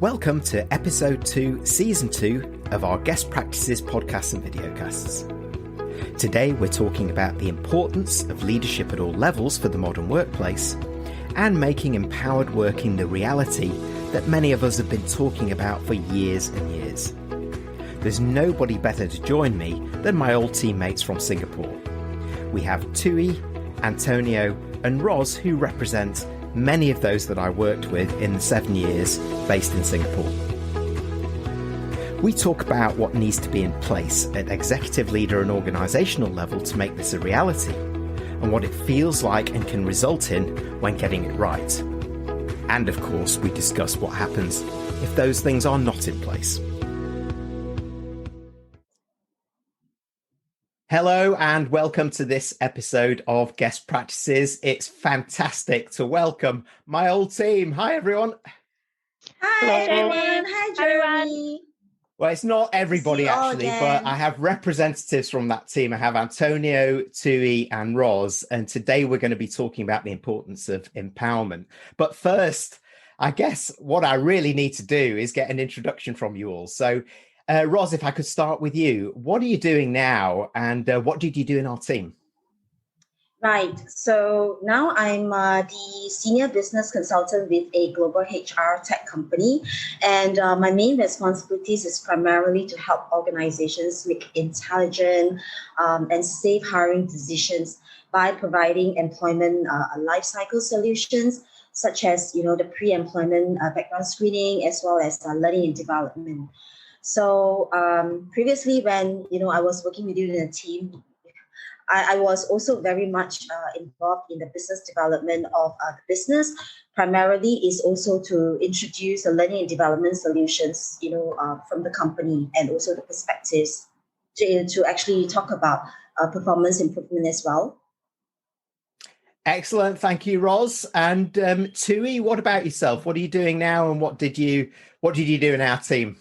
Welcome to episode 2, season 2 of our guest practices podcasts and videocasts. Today we're talking about the importance of leadership at all levels for the modern workplace and making empowered working the reality that many of us have been talking about for years and years. There's nobody better to join me than my old teammates from Singapore. We have Thuy, Antonio and Ros, who represent many of those that I worked with in the 7 years based in Singapore. We talk about what needs to be in place at executive leader and organisational level to make this a reality, and what it feels like and can result in when getting it right. And of course, we discuss what happens if those things are not in place. Hello and welcome to this episode of Guest Practices. It's fantastic to welcome my old team. Hi, everyone. Hi, everyone. Hi, Jeremy. Well, it's not everybody actually, but I have representatives from that team. I have Antonio, Thuy and Ros, and today we're going to be talking about the importance of empowerment. But first, I guess what I really need to do is get an introduction from you all. So Ros, if I could start with you, what are you doing now and what did you do in our team? Right. So now I'm the senior business consultant with a global HR tech company. And my main responsibilities is primarily to help organizations make intelligent and safe hiring decisions by providing employment life cycle solutions, such as, the pre-employment background screening, as well as learning and development. So previously when, I was working with you in a team, I was also very much involved in the business development of the business. Primarily is also to introduce the learning and development solutions, from the company and also the perspectives to actually talk about performance improvement as well. Excellent. Thank you, Ros. And Thuy, what about yourself? What are you doing now and what did you do in our team?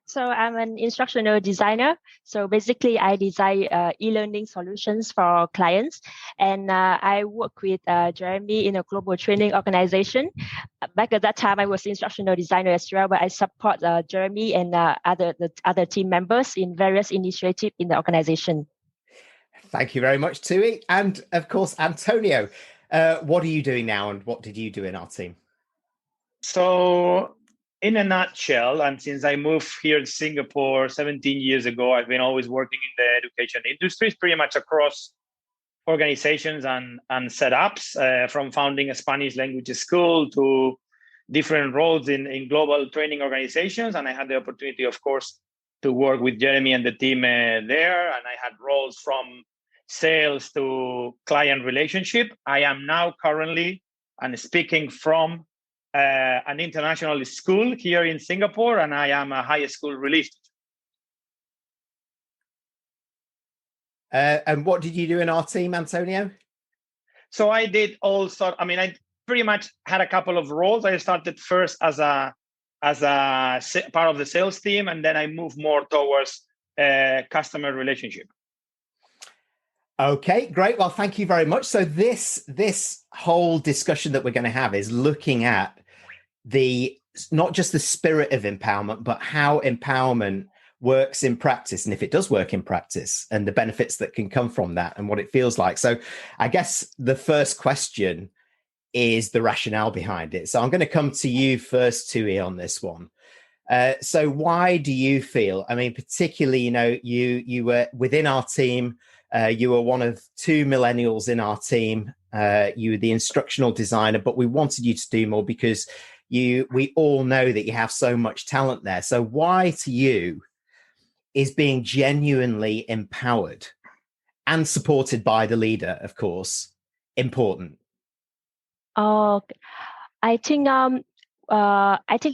So I'm an instructional designer. So basically, I design e-learning solutions for our clients. And I work with Jeremy in a global training organization. Back at that time, I was instructional designer as well, but I support Jeremy and the other team members in various initiatives in the organization. Thank you very much, Thuy. And of course, Antonio, what are you doing now and what did you do in our team? So in a nutshell, and since I moved here to Singapore 17 years ago, I've been always working in the education industries, pretty much across organizations and setups, from founding a Spanish language school to different roles in global training organizations. And I had the opportunity, of course, to work with Jeremy and the team there. And I had roles from sales to client relationship. I am now currently speaking from an international school here in Singapore, and I am a high school release. And what did you do in our team, Antonio? So I did I pretty much had a couple of roles. I started first as a part of the sales team, and then I moved more towards customer relationship. Okay, great. Well, thank you very much. So this whole discussion that we're going to have is looking at not just the spirit of empowerment, but how empowerment works in practice, and if it does work in practice, and the benefits that can come from that, and what it feels like. So I guess the first question is the rationale behind it. So I'm going to come to you first, Thuy, on this one. So why do you feel, particularly, you were within our team, you were one of 2 millennials in our team, you were the instructional designer, but we wanted you to do more because we all know that you have so much talent there. So why to you is being genuinely empowered and supported by the leader, of course, important? I think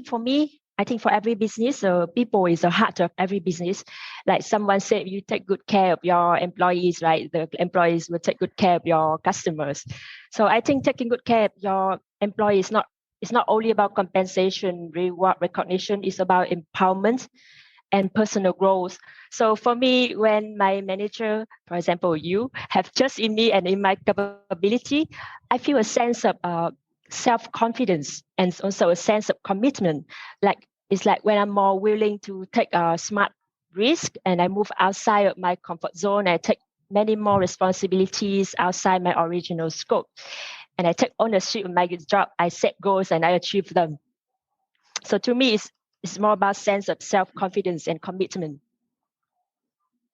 for me, I think for every business, people is the heart of every business. Like someone said, you take good care of your employees, right? The employees will take good care of your customers. So I think taking good care of your employees it's not only about compensation, reward, recognition. It's about empowerment and personal growth. So for me, when my manager, for example, you have trust in me and in my capability, I feel a sense of self-confidence and also a sense of commitment. Like it's like when I'm more willing to take a smart risk and I move outside of my comfort zone, I take many more responsibilities outside my original scope. And I take ownership of my job. I set goals and I achieve them. So to me, it's more about sense of self-confidence and commitment.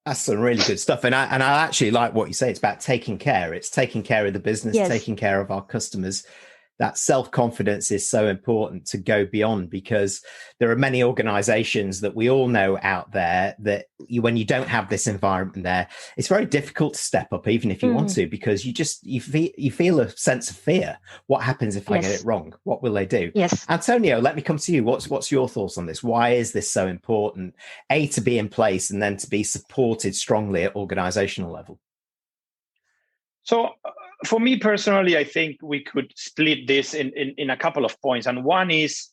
That's some really good stuff. And I actually like what you say. It's about taking care. It's taking care of the business, Yes. taking care of our customers. That self-confidence is so important to go beyond, because there are many organizations that we all know out there that when you don't have this environment there, it's very difficult to step up, even if you want to, because you feel a sense of fear. What happens if I get it wrong? What will they do? Yes. Antonio, let me come to you. What's your thoughts on this? Why is this so important? To be in place and then to be supported strongly at organizational level. So for me personally, I think we could split this in a couple of points. And one is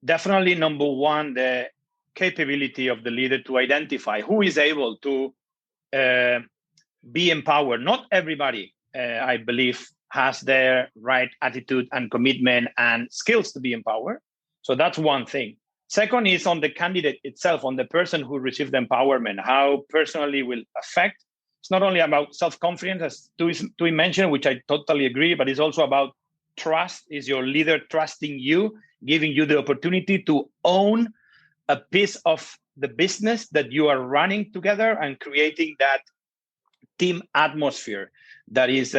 definitely, number one, the capability of the leader to identify who is able to be empowered. Not everybody, I believe, has their right attitude and commitment and skills to be empowered. So that's one thing. Second is on the candidate itself, on the person who received the empowerment, how personally will affect. It's not only about self-confidence, as Thuy mentioned, which I totally agree, but it's also about trust. Is your leader trusting you, giving you the opportunity to own a piece of the business that you are running together and creating that team atmosphere that is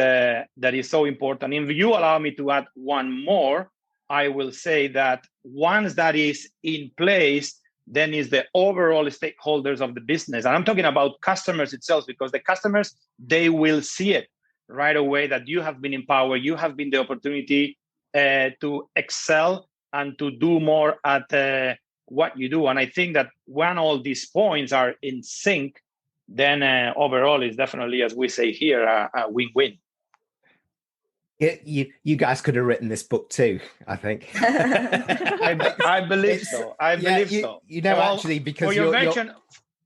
so important. If you allow me to add one more, I will say that once that is in place, then is the overall stakeholders of the business. And I'm talking about customers itself, because the customers, they will see it right away that you have been empowered, you have been the opportunity to excel and to do more at what you do. And I think that when all these points are in sync, then overall is definitely, as we say here, a win-win. You guys could have written this book too, I think. I believe so. I believe so. You know, actually, because for your version,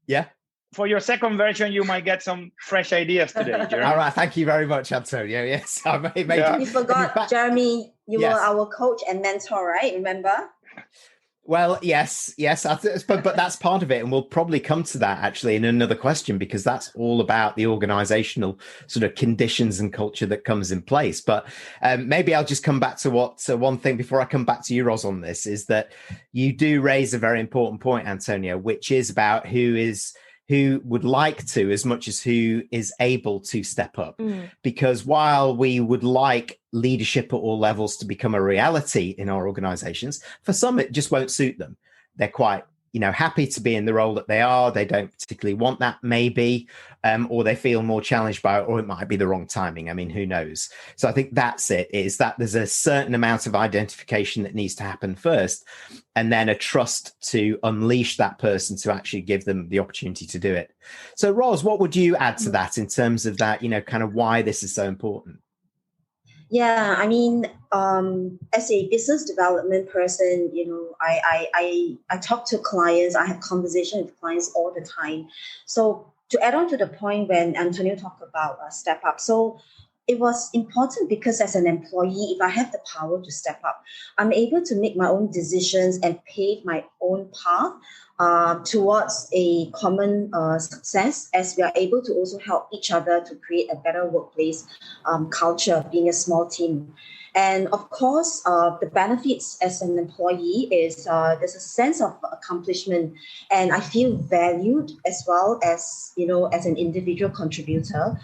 yeah. For your second version, you might get some fresh ideas today, Jeremy. All right, thank you very much, Antonio. Yes, I You forgot, Jeremy. You were our coach and mentor, right? Remember? Well, yes, but that's part of it, and we'll probably come to that actually in another question, because that's all about the organizational sort of conditions and culture that comes in place. But maybe I'll just come back to one thing before I come back to you, Ros, on this, is that you do raise a very important point, Antonio, which is about who would like to, as much as who is able to step up. Because while we would like leadership at all levels to become a reality in our organizations, for some, it just won't suit them. They're quite, happy to be in the role that they are. They don't particularly want that, maybe, or they feel more challenged by it, or it might be the wrong timing. I mean, who knows? So I think that's it, is that there's a certain amount of identification that needs to happen first, and then a trust to unleash that person to actually give them the opportunity to do it. So, Ros, what would you add to that in terms of that, kind of why this is so important? Yeah, I mean, as a business development person, I talk to clients, I have conversations with clients all the time. So to add on to the point when Antonio talked about step up, so it was important because as an employee, if I have the power to step up, I'm able to make my own decisions and pave my own path towards a common success, as we are able to also help each other to create a better workplace culture, being a small team. And of course, the benefits as an employee is there's a sense of accomplishment, and I feel valued as well as, as an individual contributor,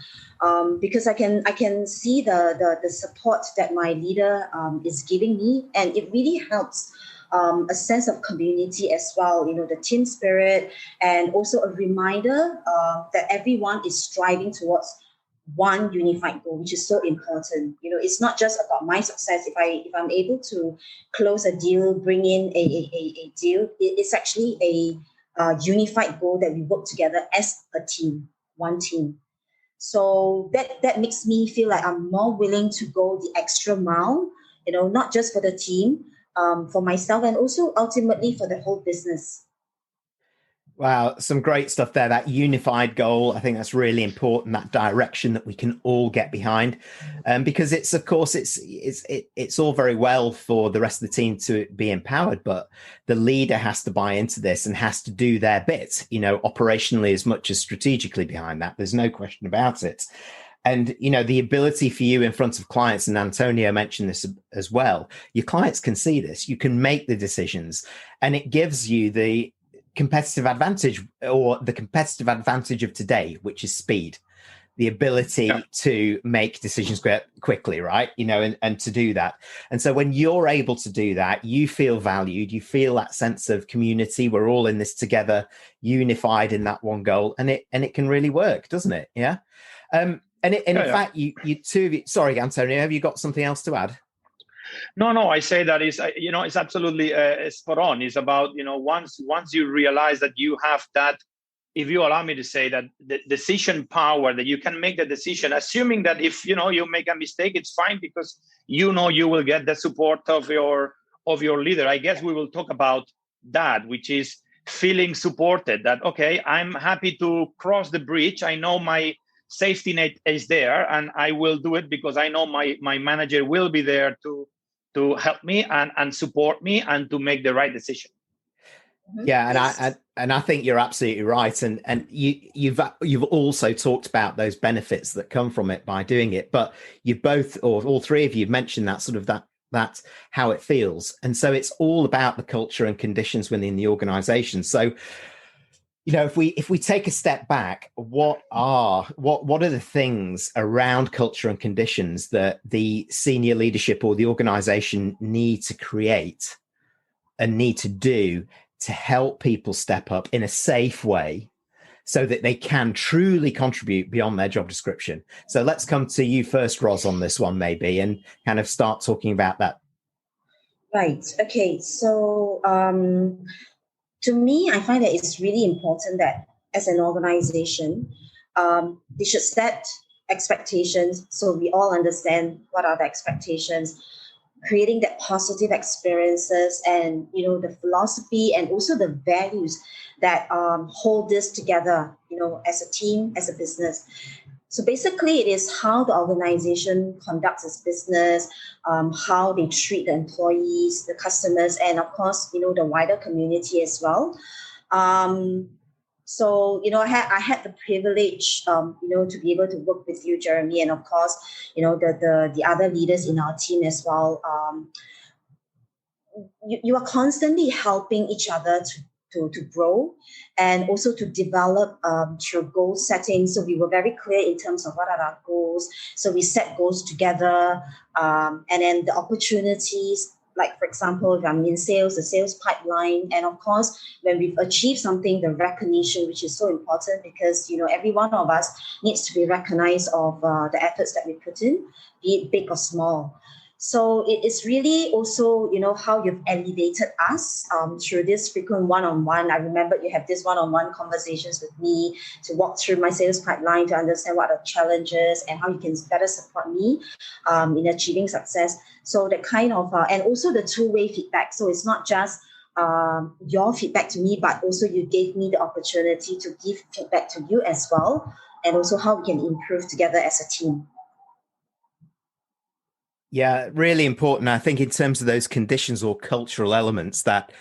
because I can see the support that my leader is giving me, and it really helps. A sense of community as well, the team spirit, and also a reminder that everyone is striving towards one unified goal, which is so important. It's not just about my success. If I'm able to close a deal, bring in a deal, it's actually a unified goal that we work together as a team, one team. So that makes me feel like I'm more willing to go the extra mile, not just for the team, for myself, and also ultimately for the whole business. Wow, some great stuff there. That unified goal, I think that's really important. That direction that we can all get behind, because it's, of course, it's all very well for the rest of the team to be empowered, but the leader has to buy into this and has to do their bit, operationally as much as strategically behind that. There's no question about it. And, the ability for you in front of clients, and Antonio mentioned this as well, your clients can see this. You can make the decisions, and it gives you the competitive advantage, or the competitive advantage of today, which is speed, the ability to make decisions quickly, right? And to do that. And so when you're able to do that, you feel valued, you feel that sense of community. We're all in this together, unified in that one goal, and it can really work, doesn't it? Yeah. In fact, you two of you, sorry, Antonio, have you got something else to add? No, I say that is, it's absolutely spot on. It's about, once you realize that you have that, if you allow me to say that, the decision power, that you can make the decision, assuming that if, you make a mistake, it's fine, because, you will get the support of your leader. I guess we will talk about that, which is feeling supported, that, okay, I'm happy to cross the bridge. I know my safety net is there, and I will do it because I know my manager will be there to help me and support me and to make the right decision. Yeah, and I think you're absolutely right, and you've also talked about those benefits that come from it by doing it, but you both, or all three of you, mentioned that sort of that how it feels, and so it's all about the culture and conditions within the organization. So, if we take a step back, what are the things around culture and conditions that the senior leadership or the organization need to create and need to do to help people step up in a safe way so that they can truly contribute beyond their job description? So let's come to you first, Ros, on this one, maybe, and kind of start talking about that. Right. Okay. So, to me, I find that it's really important that as an organization, they should set expectations so we all understand what are the expectations, creating that positive experiences and, the philosophy and also the values that hold this together, as a team, as a business. So basically, it is how the organization conducts its business, how they treat the employees, the customers, and of course, the wider community as well. So, I had the privilege, to be able to work with you, Jeremy, and of course, the other leaders in our team as well. You are constantly helping each other to grow and also to develop through goal setting. So we were very clear in terms of what are our goals. So we set goals together, and then the opportunities, like, for example, if I'm in sales, the sales pipeline. And of course, when we've achieved something, the recognition, which is so important because, every one of us needs to be recognized of the efforts that we put in, be it big or small. So it is really also, how you've elevated us through this frequent one-on-one. I remember you have this one-on-one conversations with me to walk through my sales pipeline to understand what are the challenges and how you can better support me in achieving success. So the kind of, and also the two-way feedback. So it's not just your feedback to me, but also you gave me the opportunity to give feedback to you as well, and also how we can improve together as a team. Yeah, really important. I think in terms of those conditions or cultural elements, that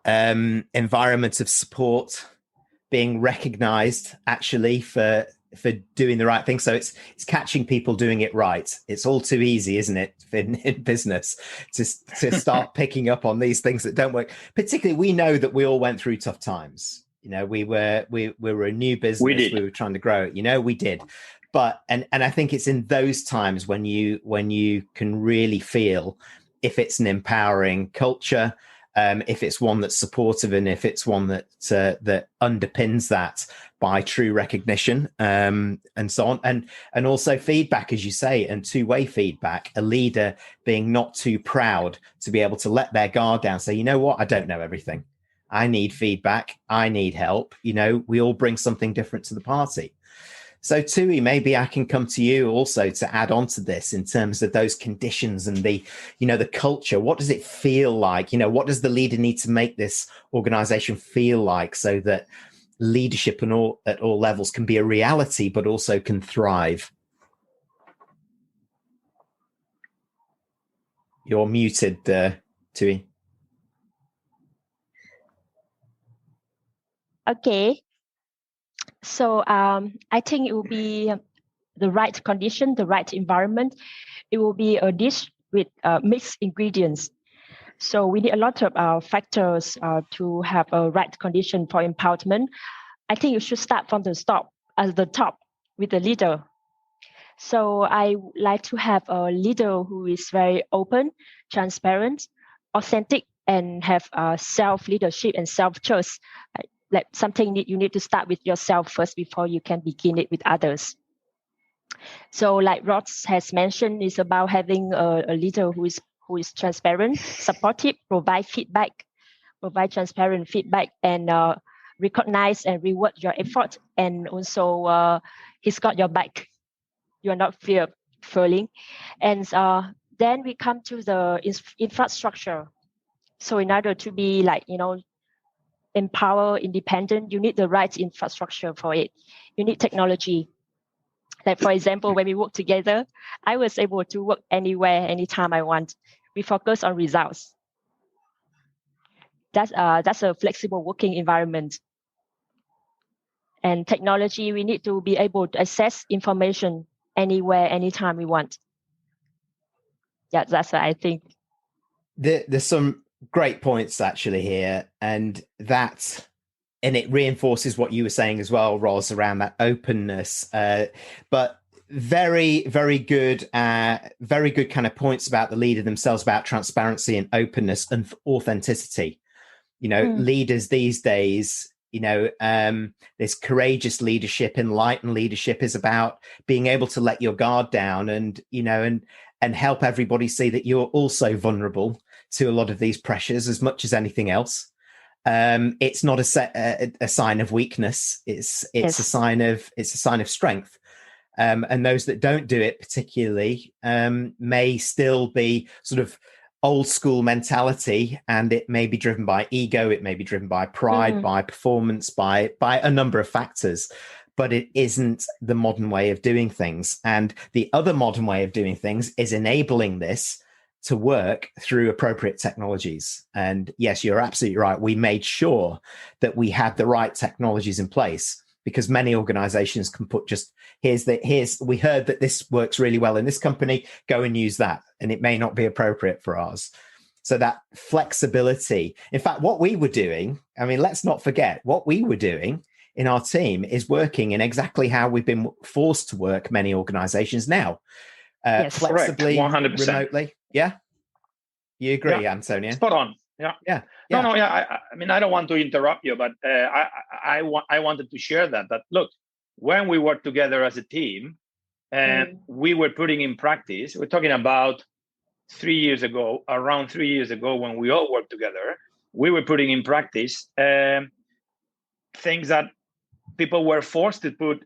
environment of support, being recognized actually for doing the right thing. So it's catching people doing it right. It's all too easy, isn't it, in business to start picking up on these things that don't work. Particularly, we know that we all went through tough times. We were a new business. We were trying to grow it. We did. But and I think it's in those times when you can really feel if it's an empowering culture, if it's one that's supportive, and if it's one that underpins that by true recognition, and so on, and also feedback, as you say, and two-way feedback. A leader being not too proud to be able to let their guard down, say, you know what, I don't know everything. I need feedback. I need help. We all bring something different to the party. So Thuy, maybe I can come to you also to add on to this in terms of those conditions and the, the culture. What does it feel like? What does the leader need to make this organization feel like so that leadership at all levels can be a reality, but also can thrive? You're muted, Thuy. Okay. So I think it will be the right condition, the right environment. It will be a dish with mixed ingredients. So we need a lot of factors to have a right condition for empowerment. I think you should start from the top with the leader. So I would like to have a leader who is very open, transparent, authentic, and have self-leadership and self-trust. Like something that you need to start with yourself first before you can begin it with others. So like Ross has mentioned, it's about having a leader who is transparent, supportive, provide transparent feedback, and recognize and reward your effort. And also he's got your back. You're not failing. And then we come to the infrastructure. So in order to be empower independent, you need the right infrastructure for it. You need technology. Like for example, when we work together, I was able to work anywhere, anytime I want. We focus on results. That's a flexible working environment. And technology, we need to be able to access information anywhere, anytime we want. Yeah, that's what I think. There's some great points actually here, and it reinforces what you were saying as well, Ros, around that openness. But very, very good kind of points about the leader themselves, about transparency and openness and authenticity. Leaders these days, this courageous leadership, enlightened leadership is about being able to let your guard down and help everybody see that you're also vulnerable to a lot of these pressures as much as anything else. It's not a sign of weakness. It's a sign of strength. And those that don't do it particularly may still be sort of old school mentality, and it may be driven by ego, it may be driven by pride, by performance, by a number of factors, but it isn't the modern way of doing things. And the other modern way of doing things is enabling this to work through appropriate technologies. And yes, you're absolutely right. We made sure that we had the right technologies in place, because many organizations can put just, we heard that this works really well in this company, go and use that. And it may not be appropriate for ours. So that flexibility, in fact, what we were doing, let's not forget what we were doing in our team is working in exactly how we've been forced to work many organizations now. Flexibly, 100%. Remotely. Yeah. You agree, yeah. Antonio? Spot on. Yeah. Yeah. No, yeah. I don't want to interrupt you, but I wanted to share that look, when we work together as a team, we were putting in practice, we're talking about around 3 years ago, when we all worked together, we were putting in practice things that people were forced to put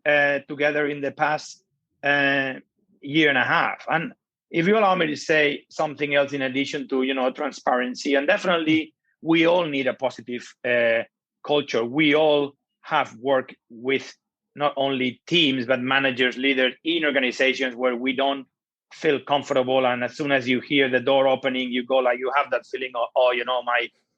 together in the past year and a half. And if you allow me to say something else in addition to, transparency, and definitely we all need a positive culture. We all have worked with not only teams, but managers, leaders in organizations where we don't feel comfortable. And as soon as you hear the door opening, you have that feeling of,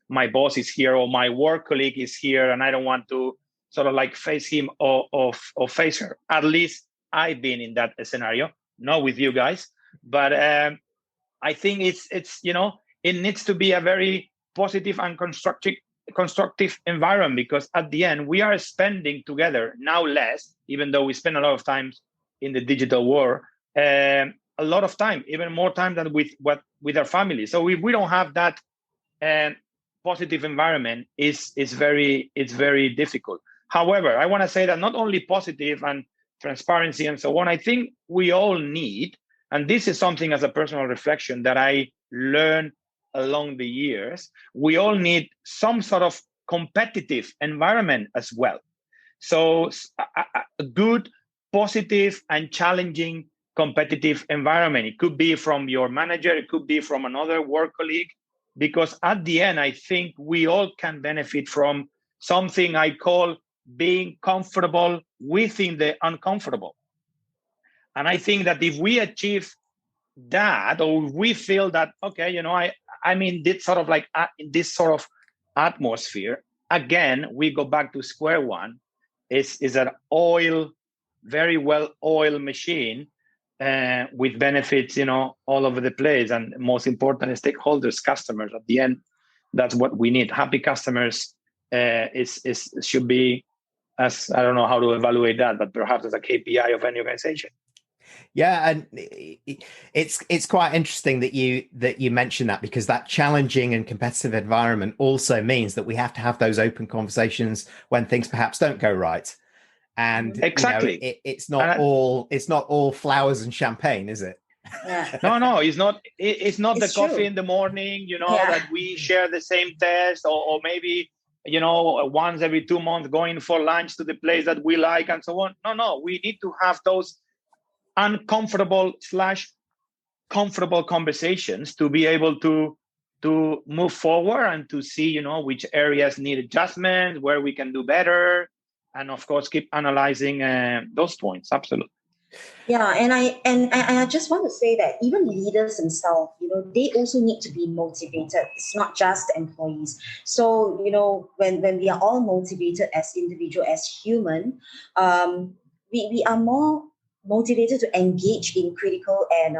my boss is here, or my work colleague is here, and I don't want to sort of face him or face her. At least I've been in that scenario, not with you guys. But I think it's it needs to be a very positive and constructive environment, because at the end we are spending together now less, even though we spend a lot of time in the digital world, a lot of time, even more time than with our family. So if we don't have that positive environment, it's very difficult. However, I want to say that not only positive and transparency and so on, I think we all need, and this is something as a personal reflection that I learned along the years, we all need some sort of competitive environment as well. So a good positive and challenging competitive environment. It could be from your manager, it could be from another work colleague, because at the end, I think we all can benefit from something I call being comfortable within the uncomfortable. And I think that if we achieve that, or we feel that, okay, you know, I'm in this sort of like in this sort of atmosphere, again, we go back to square one. Is an very well oiled machine with benefits, you know, all over the place, and most important, stakeholders, customers. At the end, that's what we need. Happy customers should be, as I don't know how to evaluate that, but perhaps as a KPI of any organization. Yeah, and it's quite interesting that you mentioned that, because that challenging and competitive environment also means that we have to have those open conversations when things perhaps don't go right. And exactly, you know, it's not all flowers and champagne, is it? Yeah. No, it's not. It's not the true. coffee in the morning, you know, that we share the same test, or maybe, you know, once every 2 months going for lunch to the place that we like and so on. No, we need to have those uncomfortable / comfortable conversations to be able to move forward and to see, you know, which areas need adjustment, where we can do better, and of course keep analyzing those points. Absolutely. Yeah, and I just want to say that even leaders themselves, you know, they also need to be motivated. It's not just the employees. So, you know, when we are all motivated as individual, as human, we are more motivated to engage in critical and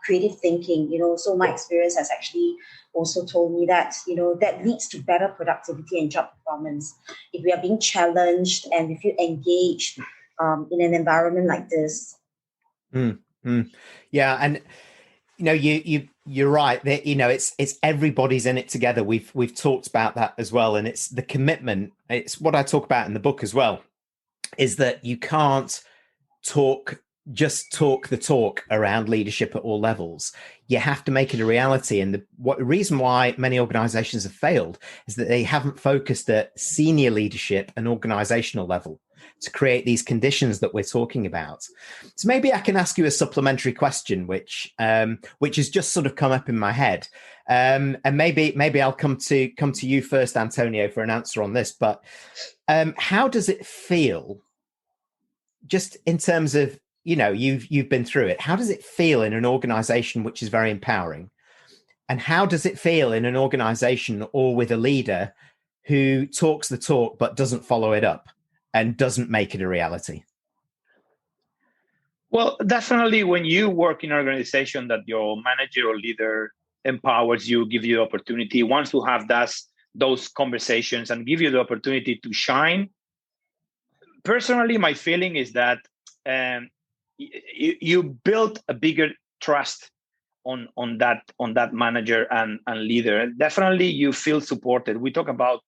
creative thinking. You know, so my experience has actually also told me that, you know, that leads to better productivity and job performance. If we are being challenged and we feel engaged in an environment like this. Yeah, and you know, you're right that, you know, it's everybody's in it together. We've talked about that as well, and it's the commitment. It's what I talk about in the book as well, is that you can't just talk the talk around leadership at all levels. You have to make it a reality. And the reason why many organizations have failed is that they haven't focused at senior leadership and organizational level to create these conditions that we're talking about. So maybe I can ask you a supplementary question, which has just sort of come up in my head. And maybe I'll come to you first, Antonio, for an answer on this. But how does it feel, just in terms of, you know, you've been through it, how does it feel in an organization which is very empowering? And how does it feel in an organization or with a leader who talks the talk but doesn't follow it up and doesn't make it a reality? Well, definitely when you work in an organization that your manager or leader empowers you, give you the opportunity, wants to have those conversations and give you the opportunity to shine. Personally, my feeling is that you build a bigger trust on that manager and leader. Definitely, you feel supported. We talked about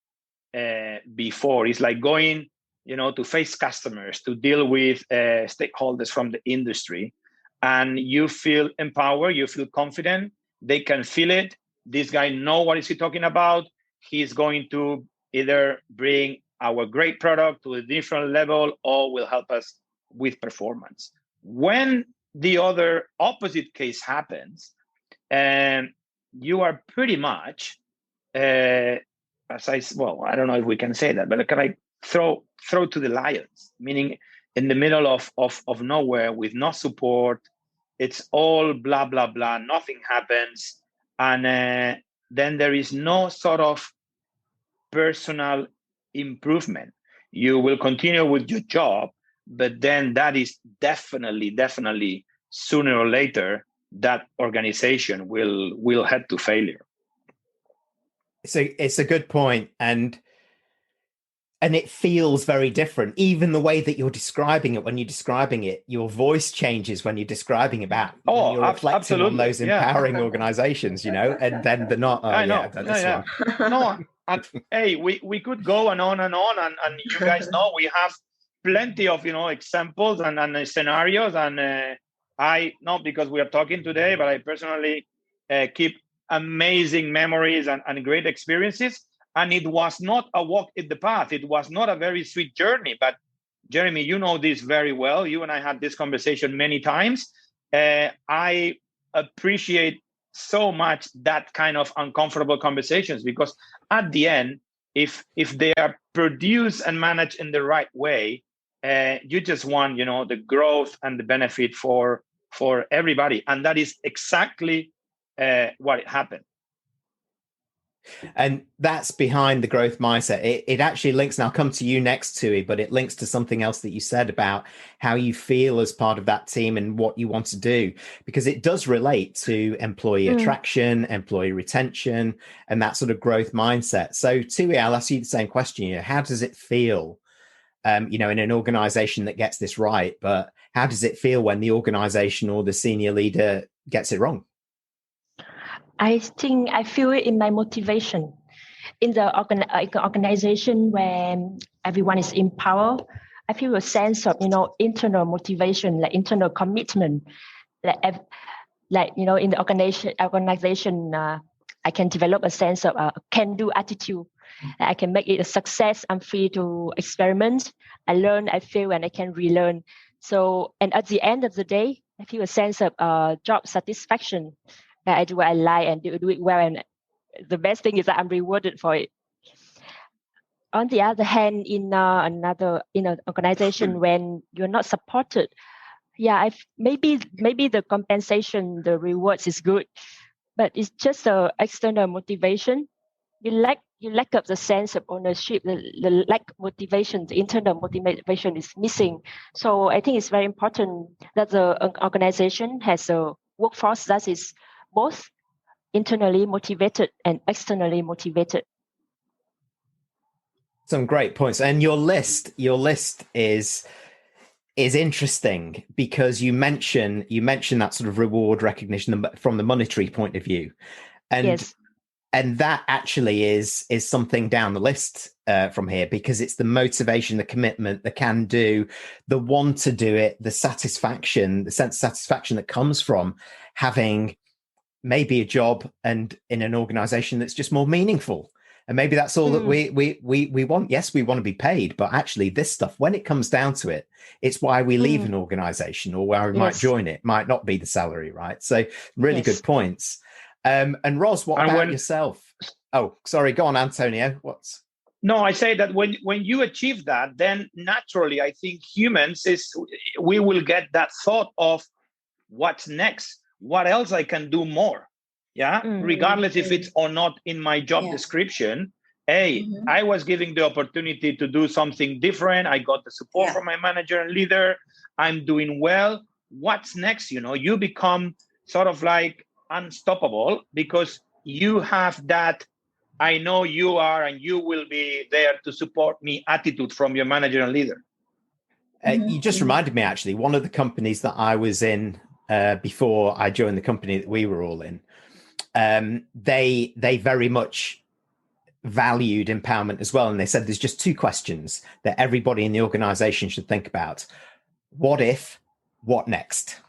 before. It's like going, you know, to face customers, to deal with stakeholders from the industry, and you feel empowered. You feel confident. They can feel it. This guy knows what is he talking about. He's going to either bring our great product to a different level or will help us with performance. When the other opposite case happens, and you are pretty much, I don't know if we can say that, but can I throw to the lions, meaning in the middle of nowhere with no support. It's all blah, blah, blah. Nothing happens. And then there is no sort of personal improvement. You will continue with your job, but then that is definitely sooner or later that organization will head to failure. It's a good point, and it feels very different. Even the way that you're describing it, when you're describing it, your voice changes when you're describing about. When you're reflecting absolutely. on those empowering organizations, you know, and then they're not. I know. No, and hey, we could go and on, and you guys know we have plenty of, you know, examples and scenarios, and I not because we are talking today, but I personally keep amazing memories and great experiences. And it was not a walk in the path. It was not a very sweet journey, but Jeremy, you know this very well. You and I had this conversation many times. I appreciate so much that kind of uncomfortable conversations, because at the end, if they are produced and managed in the right way, you just want, the growth and the benefit for everybody, and that is exactly what happened. And that's behind the growth mindset. It actually links, and I'll come to you next, Thuy, but it links to something else that you said about how you feel as part of that team and what you want to do, because it does relate to employee attraction, employee retention, and that sort of growth mindset. So Thuy, I'll ask you the same question. How does it feel, in an organization that gets this right, but how does it feel when the organization or the senior leader gets it wrong? I think I feel it in my motivation. In the organization where everyone is empowered, I feel a sense of, internal motivation, like internal commitment. In the organization, I can develop a sense of can-do attitude. I can make it a success. I'm free to experiment. I learn, I feel, and I can relearn. So, and at the end of the day, I feel a sense of job satisfaction. That I do what I like and do it well, and the best thing is that I'm rewarded for it. On the other hand, in an organization when you're not supported, maybe the compensation, the rewards is good, but it's just a external motivation. You lack of the sense of ownership, the lack of motivation, the internal motivation is missing. So I think it's very important that the organization has a workforce that is both internally motivated and externally motivated. Some great points. And your list is interesting, because you mention that sort of reward recognition from the monetary point of view. And yes. And that actually is something down the list from here, because it's the motivation, the commitment, the can do, the want to do it, the satisfaction, the sense of satisfaction that comes from having maybe a job and in an organization that's just more meaningful. And maybe that's all that we want. Yes, we want to be paid, but actually this stuff, when it comes down to it, it's why we leave an organization or why we might join it. Might not be the salary, right? So really good points. And Ros, what about yourself? Oh, sorry, go on, Antonio. No, I say that when you achieve that, then naturally, I think we will get that thought of what's next, what else I can do more. Yeah, regardless if it's or not in my job description. Hey, I was given the opportunity to do something different. I got the support from my manager and leader. I'm doing well. What's next? You become sort of like unstoppable, because you have that I know you are and you will be there to support me attitude from your manager and leader. You just reminded me, actually, one of the companies that I was in before I joined the company that we were all in, they very much valued empowerment as well. And they said there's just two questions that everybody in the organization should think about. What if, what next?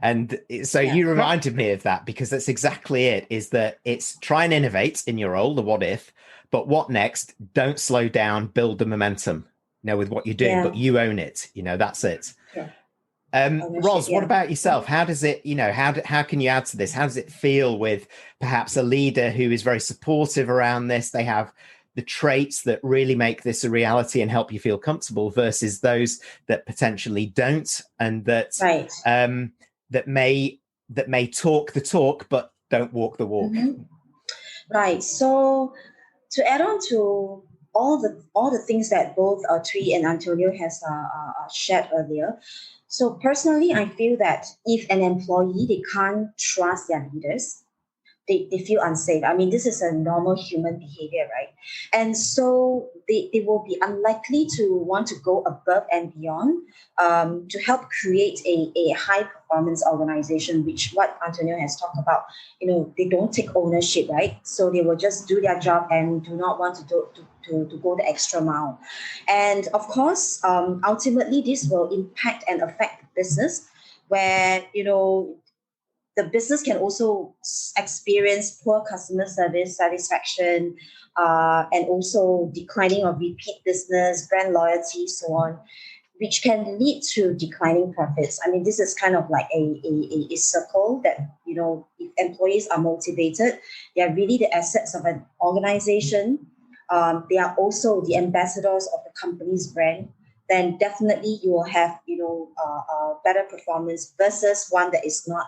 And so you reminded me of that, because that's exactly it, is that it's try and innovate in your role, the what if, but what next? Don't slow down, build the momentum, with what you're doing, but you own it. That's it. Ros, what about yourself? How does it, how can you add to this? How does it feel with perhaps a leader who is very supportive around this? They have the traits that really make this a reality and help you feel comfortable, versus those that potentially don't, and that that may talk the talk but don't walk the walk. Right. So to add on to all the things that both Thuy and Antonio has shared earlier. So personally, I feel that if an employee, they can't trust their leaders, they feel unsafe. I mean, this is a normal human behavior, right? And so they will be unlikely to want to go above and beyond to help create a high performance organization, which what Antonio has talked about. They don't take ownership, right? So they will just do their job and do not want to go the extra mile. And of course, ultimately, this will impact and affect the business, where, the business can also experience poor customer service satisfaction, and also declining of repeat business, brand loyalty, so on, which can lead to declining profits. I mean, this is kind of like a circle that, if employees are motivated, they are really the assets of an organization. They are also the ambassadors of the company's brand. Then definitely you will have, better performance versus one that is not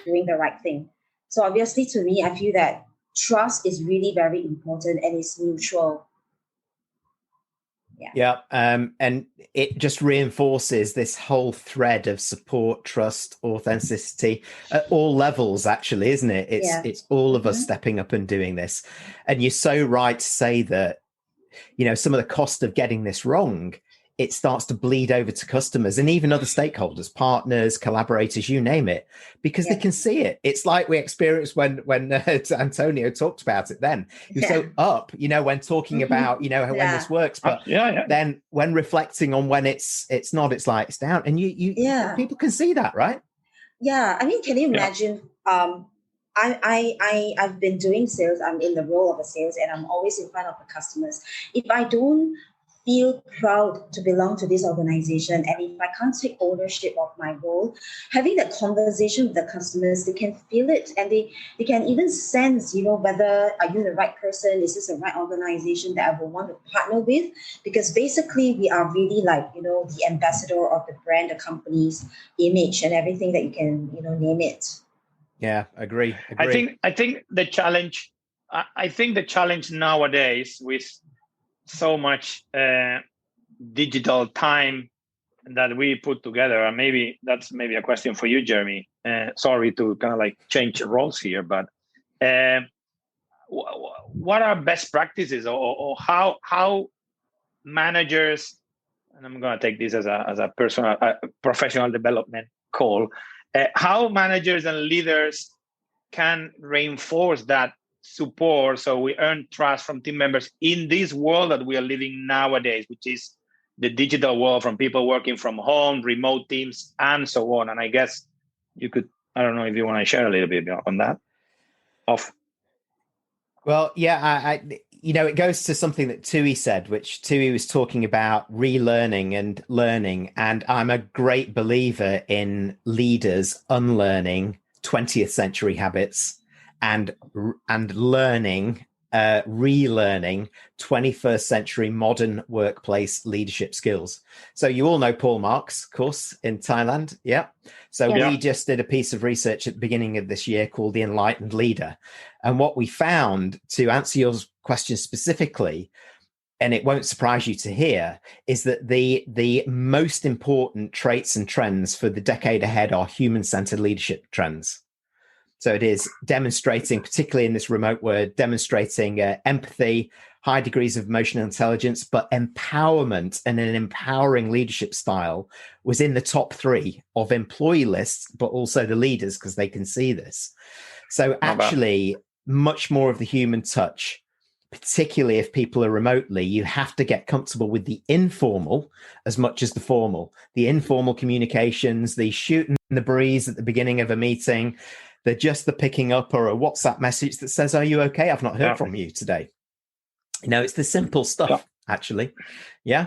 doing the right thing. So obviously, to me, I feel that trust is really very important and it's mutual. Yeah. And it just reinforces this whole thread of support, trust, authenticity at all levels, actually, isn't it? It's all of us stepping up and doing this. And you're so right to say that, some of the cost of getting this wrong, it starts to bleed over to customers and even other stakeholders, partners, collaborators, you name it, because they can see it. It's like we experienced when Antonio talked about it then. He was so up, when talking about, when this works, but then when reflecting on when it's not, it's like it's down. And you people can see that, right? Yeah. I mean, can you imagine? I've been doing sales. I'm in the role of a sales and I'm always in front of the customers. If I don't feel proud to belong to this organization, and if I can't take ownership of my role, having that conversation with the customers, they can feel it and they can even sense, whether are you the right person? Is this the right organization that I will want to partner with? Because basically we are really like, the ambassador of the brand, the company's image and everything that you can, name it. Yeah, agree. I think the challenge, nowadays with so much digital time that we put together, and maybe that's a question for you, Jeremy. Sorry to kind of like change roles here, but what are best practices or how managers, and I'm going to take this as a personal professional development call, how managers and leaders can reinforce that support so we earn trust from team members in this world that we are living nowadays, which is the digital world, from people working from home, remote teams, and so on. And I guess you could, I don't know if you want to share a little bit on that. Well, yeah, it goes to something that Thuy said, which Thuy was talking about relearning and learning. And I'm a great believer in leaders unlearning 20th century habits and learning, relearning 21st century modern workplace leadership skills. So you all know Paul Marks, of course, in Thailand. Yeah. So we just did a piece of research at the beginning of this year called The Enlightened Leader. And what we found, to answer your question specifically, and it won't surprise you to hear, is that the most important traits and trends for the decade ahead are human-centered leadership trends. So it is demonstrating, particularly in this remote world, demonstrating empathy, high degrees of emotional intelligence, but empowerment and an empowering leadership style was in the top 3 of employee lists, but also the leaders, because they can see this. So actually, much more of the human touch, particularly if people are remotely, you have to get comfortable with the informal as much as the formal. The informal communications, the shooting the breeze at the beginning of a meeting, the picking up or a WhatsApp message that says, "Are you okay? I've not heard from you today." It's the simple stuff, actually. Yeah.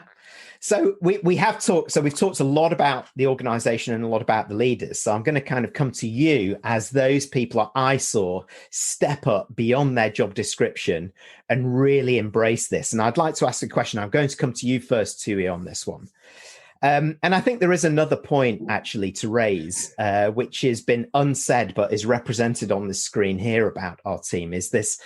So we have talked. So we've talked a lot about the organization and a lot about the leaders. So I'm going to kind of come to you as those people I saw step up beyond their job description and really embrace this. And I'd like to ask a question. I'm going to come to you first, Thuy, on this one. And I think there is another point actually to raise, which has been unsaid but is represented on the screen here about our team, is this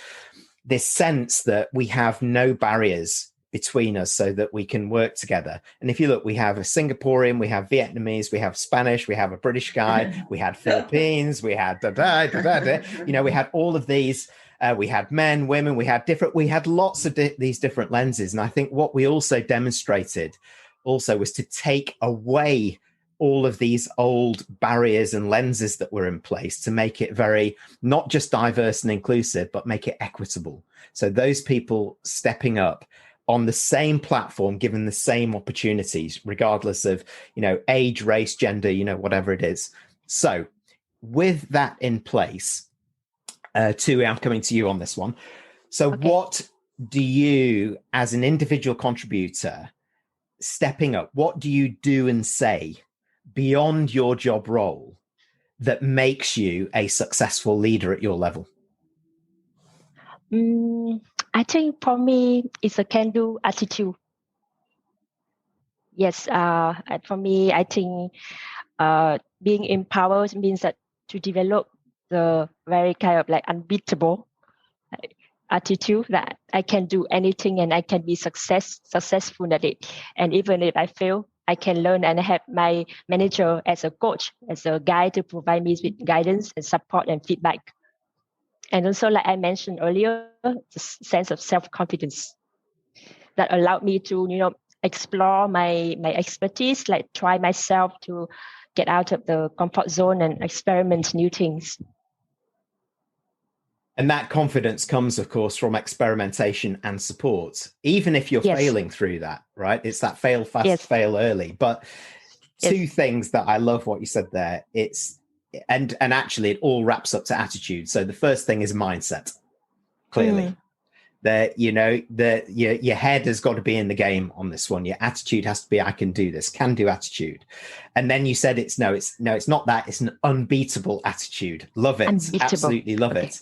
sense that we have no barriers between us so that we can work together. And if you look, we have a Singaporean, we have Vietnamese, we have Spanish, we have a British guy, we had Philippines, we had we had all of these. We had men, women, we had lots of these different lenses. And I think what we also demonstrated also was to take away all of these old barriers and lenses that were in place to make it very, not just diverse and inclusive, but make it equitable. So those people stepping up on the same platform, given the same opportunities, regardless of, age, race, gender, whatever it is. So with that in place, Thuy, I'm coming to you on this one. So what do you, as an individual contributor, stepping up, what do you do and say beyond your job role that makes you a successful leader at your level? I think for me, it's a can-do attitude. Yes, for me, I think being empowered means that to develop the very kind of like unbeatable attitude that I can do anything and I can be successful at it. And even if I fail, I can learn and have my manager as a coach, as a guide to provide me with guidance and support and feedback. And also, like I mentioned earlier, the sense of self-confidence that allowed me to, explore my expertise, like try myself to get out of the comfort zone and experiment new things. And that confidence comes, of course, from experimentation and support, even if you're failing through that, right? It's that fail fast, fail early. But two things that I love what you said there. And actually it all wraps up to attitude. So the first thing is mindset, clearly. That, your head has got to be in the game on this one. Your attitude has to be, I can do this, can do attitude. And then you said it's not that, it's an unbeatable attitude. Love it. Unbeatable. Absolutely love it.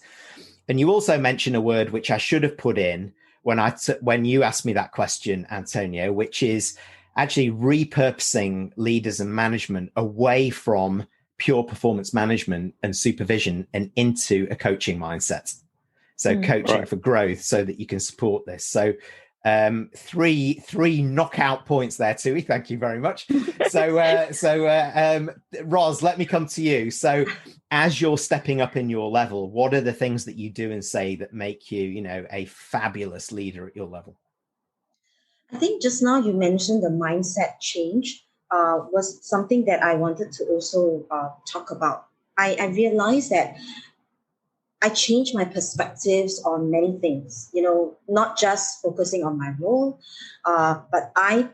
And you also mentioned a word which I should have put in when you asked me that question, Antonio, which is actually repurposing leaders and management away from pure performance management and supervision and into a coaching mindset. So coaching for growth so that you can support this. So three knockout points there, Thuy. Thank you very much. So Ros, let me come to you. So as you're stepping up in your level, what are the things that you do and say that make you, a fabulous leader at your level? I think just now you mentioned the mindset change was something that I wanted to also talk about. I realized that I changed my perspectives on many things, not just focusing on my role, but I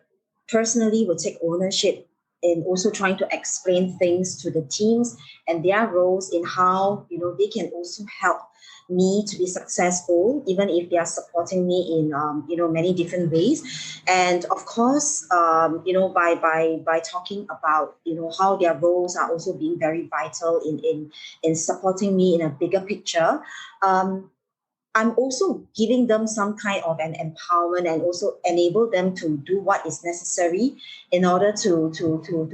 personally will take ownership in also trying to explain things to the teams and their roles in how, they can also help me to be successful, even if they are supporting me in, many different ways. And of course, by talking about, how their roles are also being very vital in supporting me in a bigger picture, I'm also giving them some kind of an empowerment and also enable them to do what is necessary in order to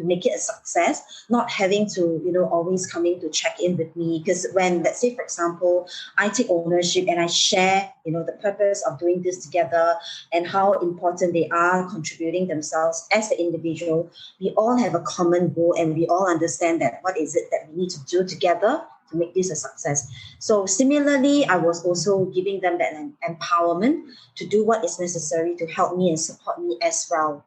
make it a success, not having to, always coming to check in with me. Because when, let's say, for example, I take ownership and I share, the purpose of doing this together and how important they are contributing themselves as the individual, we all have a common goal and we all understand that what is it that we need to do together to make this a success. So similarly, I was also giving them that empowerment to do what is necessary to help me and support me as well.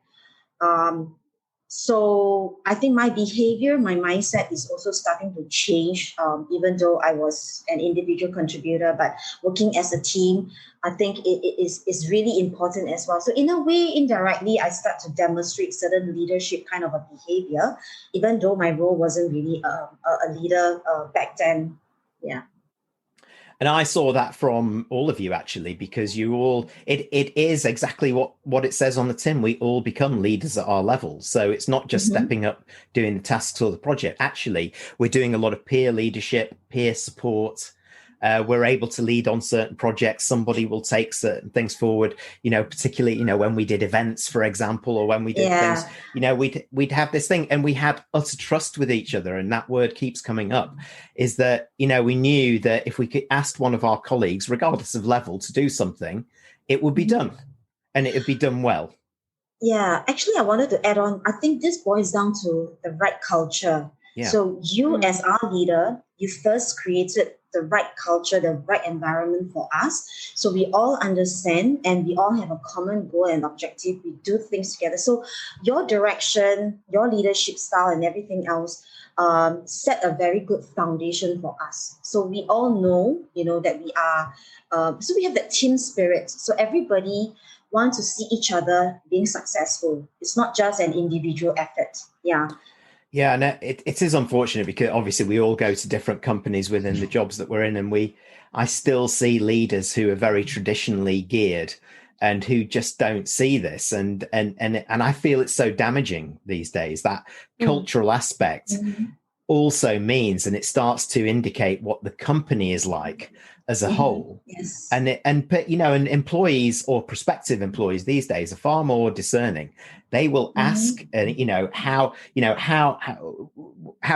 So I think my behavior, my mindset is also starting to change, even though I was an individual contributor, but working as a team, I think it is really important as well. So in a way, indirectly, I start to demonstrate certain leadership kind of a behavior, even though my role wasn't really a leader back then. Yeah. And I saw that from all of you, actually, because you all, it is exactly what it says on the tin. We all become leaders at our level. So it's not just stepping up, doing the tasks or the project. Actually, we're doing a lot of peer leadership, peer support. We're able to lead on certain projects. Somebody will take certain things forward, particularly, when we did events, for example, or when we did things, we'd have this thing and we had utter trust with each other. And that word keeps coming up, is that, we knew that if we could ask one of our colleagues, regardless of level, to do something, it would be done and it would be done well. Yeah, actually, I wanted to add on, I think this boils down to the right culture. Yeah. So you as our leader, you first created the right culture, the right environment for us. So we all understand and we all have a common goal and objective. We do things together. So your direction, your leadership style and everything else set a very good foundation for us. So we all know, that we are, so we have that team spirit. So everybody wants to see each other being successful. It's not just an individual effort. Yeah. Yeah, and it is unfortunate because obviously we all go to different companies within the jobs that we're in, and I still see leaders who are very traditionally geared and who just don't see this, and I feel it's so damaging these days. That cultural aspect also means, and it starts to indicate what the company is like as a whole. Yes. And employees or prospective employees these days are far more discerning. They will ask, how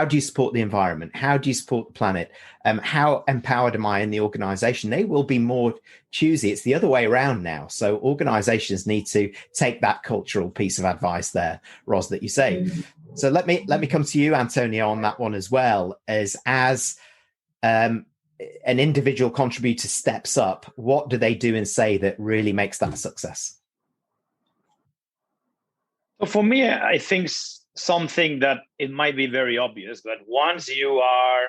do you support the environment? How do you support the planet? How empowered am I in the organization? They will be more choosy. It's the other way around now. So organizations need to take that cultural piece of advice there, Ros, that you say. So let me come to you, Antonio, on that one as well. As an individual contributor steps up, what do they do and say that really makes that a success? So for me, I think something that it might be very obvious, but once you are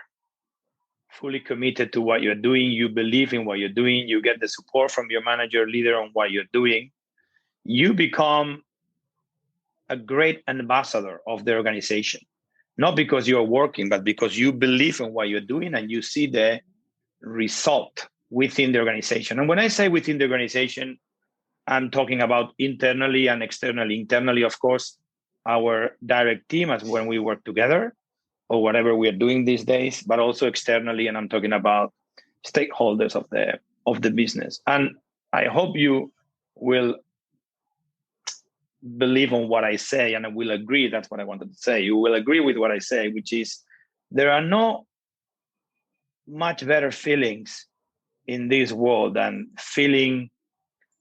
fully committed to what you're doing, you believe in what you're doing, you get the support from your manager, leader on what you're doing, you become a great ambassador of the organization. Not because you're working, but because you believe in what you're doing and you see the result within the organization. And when I say within the organization, I'm talking about internally and externally. Internally, of course, our direct team as when we work together or whatever we are doing these days, but also externally, and I'm talking about stakeholders of the business. And I hope you will believe on what I say, and I will agree. That's what I wanted to say. You will agree with what I say, which is there are no much better feelings in this world than feeling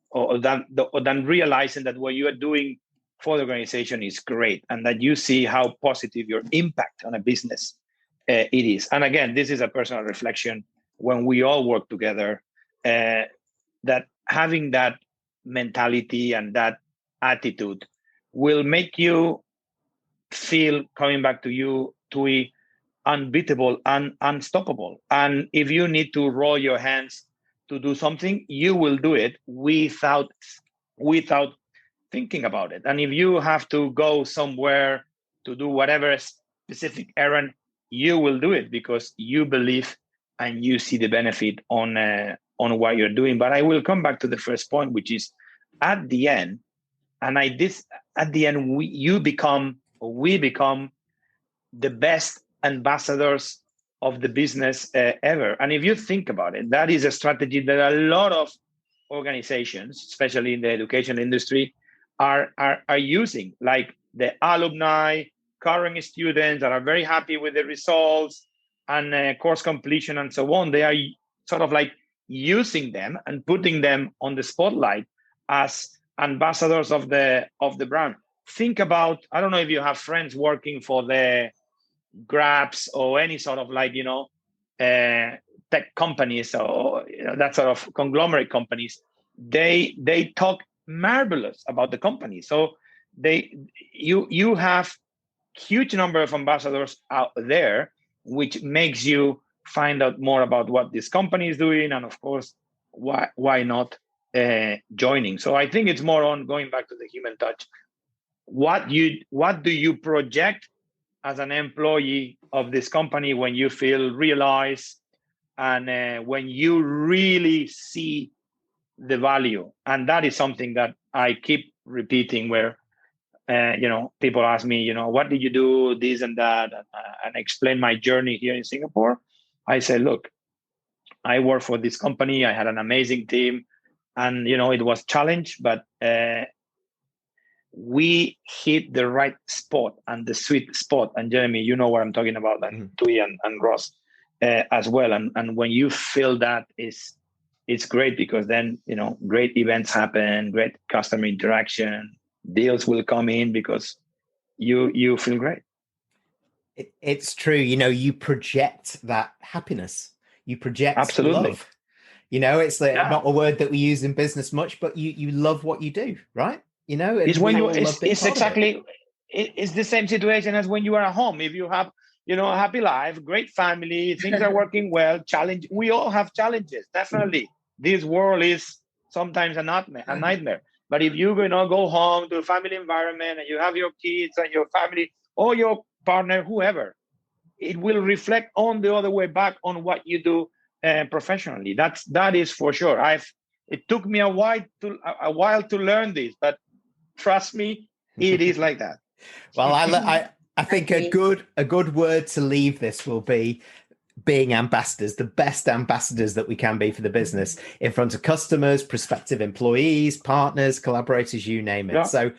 or than realizing that what you are doing for the organization is great, and that you see how positive your impact on a business it is. And again, this is a personal reflection when we all work together, that having that mentality and that attitude will make you feel, coming back to you, Thuy, unbeatable and unstoppable. And if you need to roll your hands to do something, you will do it without thinking about it. And if you have to go somewhere to do whatever specific errand, you will do it because you believe and you see the benefit on what you're doing. But I will come back to the first point, which is at the end, we become the best ambassadors of the business ever. And if you think about it, that is a strategy that a lot of organizations, especially in the education industry, are using, like the alumni, current students that are very happy with the results and course completion and so on. They are sort of like using them and putting them on the spotlight as ambassadors of the brand. Think about, I don't know if you have friends working for the Grabs or any sort of like, tech companies or that sort of conglomerate companies. They talk marvelous about the company. So you have huge number of ambassadors out there, which makes you find out more about what this company is doing, and of course, why not joining. So I think it's more on going back to the human touch. What do you project as an employee of this company when you feel realized and when you really see the value? And that is something that I keep repeating where, people ask me, what did you do, this and that, and explain my journey here in Singapore. I say, look, I work for this company. I had an amazing team and, it was challenge, but we hit the right spot and the sweet spot. And Jeremy, you know what I'm talking about, and Thuy and Ross as well. And when you feel that, it's great because then, great events happen, great customer interaction, deals will come in because you feel great. It's true. You project that happiness. You project Absolutely. Love. It's not a word that we use in business much, but you love what you do, right? It's when it's exactly, it's the same situation as when you are at home. If you have, a happy life, great family, things are working well, we all have challenges. Definitely. This world is sometimes a nightmare. But if you're going to go home to a family environment and you have your kids and your family or your partner, whoever. It will reflect on the other way back on what you do professionally. That is for sure. It took me a while to learn this, but trust me, it is like that. Well, I think a good word to leave this will be being ambassadors, the best ambassadors that we can be for the business in front of customers, prospective employees, partners, collaborators, you name it. Yeah. So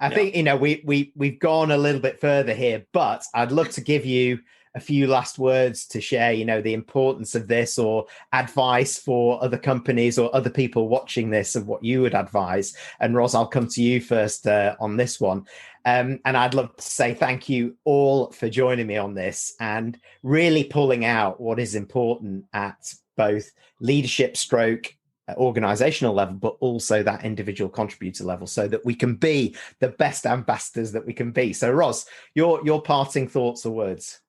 I think, we've gone a little bit further here, but I'd love to give you a few last words to share, the importance of this, or advice for other companies or other people watching this, of what you would advise. And Ros, I'll come to you first on this one. And I'd love to say thank you all for joining me on this and really pulling out what is important at both leadership stroke organizational level, but also that individual contributor level, so that we can be the best ambassadors that we can be. So Ros, your parting thoughts or words?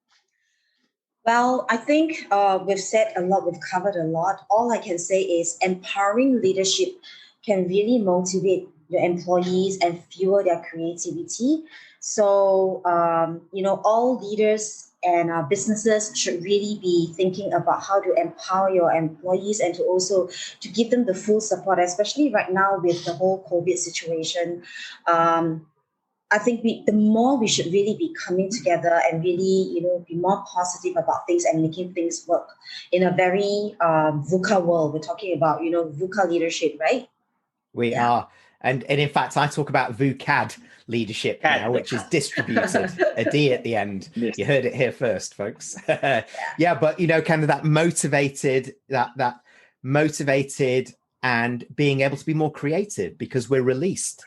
Well, I think we've said a lot, we've covered a lot. All I can say is empowering leadership can really motivate your employees and fuel their creativity. So, all leaders and businesses should really be thinking about how to empower your employees and to also to give them the full support, especially right now with the whole COVID situation. I think the more we should really be coming together and really, be more positive about things and making things work in a very VUCA world. We're talking about, VUCA leadership, right? We are. And in fact, I talk about VUCAD leadership now, which is distributed, a D at the end. Yes. You heard it here first, folks. Yeah, but, kind of that motivated and being able to be more creative because we're released.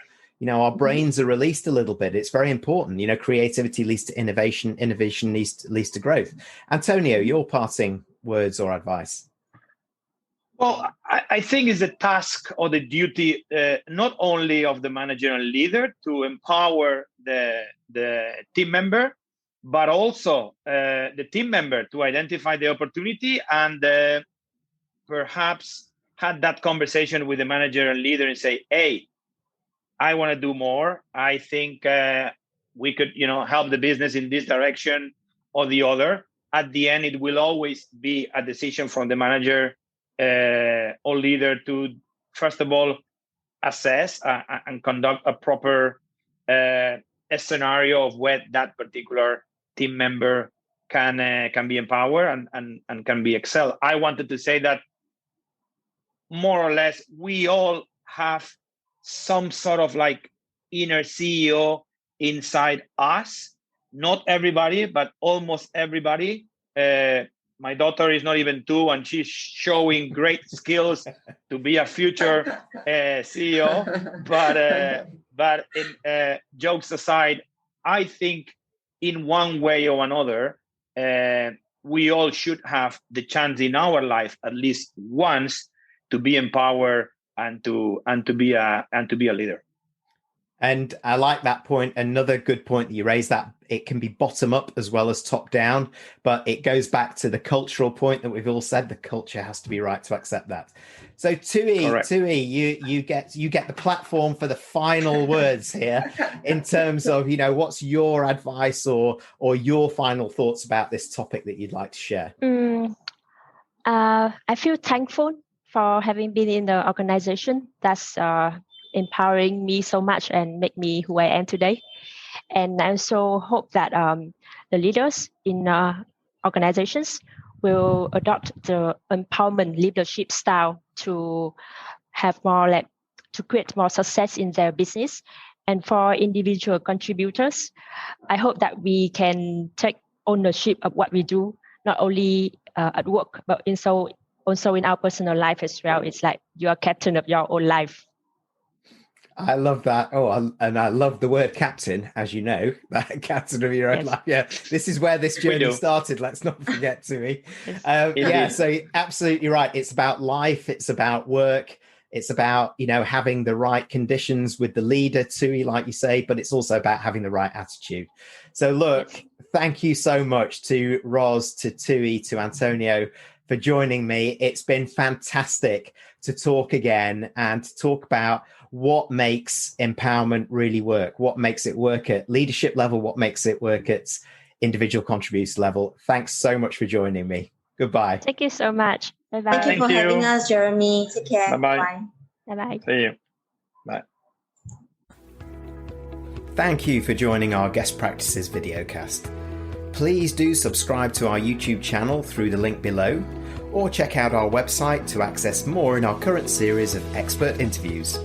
Our brains are released a little bit. It's very important. Creativity leads to innovation. Innovation leads to growth. Antonio, your parting words or advice? Well, I think it's the task or the duty not only of the manager and leader to empower the team member, but also the team member to identify the opportunity and perhaps had that conversation with the manager and leader and say, hey, I want to do more. I think we could, help the business in this direction or the other. At the end, it will always be a decision from the manager or leader to, first of all, assess and conduct a proper scenario of where that particular team member can be empowered and can be excel. I wanted to say that more or less we all have some sort of like inner CEO inside us. Not everybody, but almost everybody. My daughter is not even 2, and she's showing great skills to be a future CEO. But in, jokes aside, I think in one way or another, we all should have the chance in our life, at least once, to be empowered and to be a leader. And I like that point. Another good point that you raised, that it can be bottom up as well as top down, but it goes back to the cultural point that we've all said. The culture has to be right to accept that. So Thuy, you get the platform for the final words here in terms of, what's your advice or your final thoughts about this topic that you'd like to share? I feel thankful for having been in the organization that's empowering me so much and make me who I am today. And I also hope that the leaders in organizations will adopt the empowerment leadership style to have more to create more success in their business. And for individual contributors, I hope that we can take ownership of what we do, not only at work, but also in our personal life as well. It's like you are captain of your own life. I love that. And I love the word captain, as you know, that captain of your own life. Yeah, this is where this journey started. Let's not forget, Thuy. So absolutely right. It's about life. It's about work. It's about, having the right conditions with the leader, Thuy, like you say, but it's also about having the right attitude. So look, thank you so much to Ros, to Thuy, to Antonio for joining me. It's been fantastic to talk again and to talk about what makes empowerment really work, what makes it work at leadership level, what makes it work at individual contributor level. Thanks so much for joining me. Goodbye. Thank you so much. Bye-bye. Thank you for having us, Jeremy. Take care. Bye-bye. Bye-bye. See you. Bye. Thank you for joining our Guest Practices videocast. Please do subscribe to our YouTube channel through the link below, or check out our website to access more in our current series of expert interviews.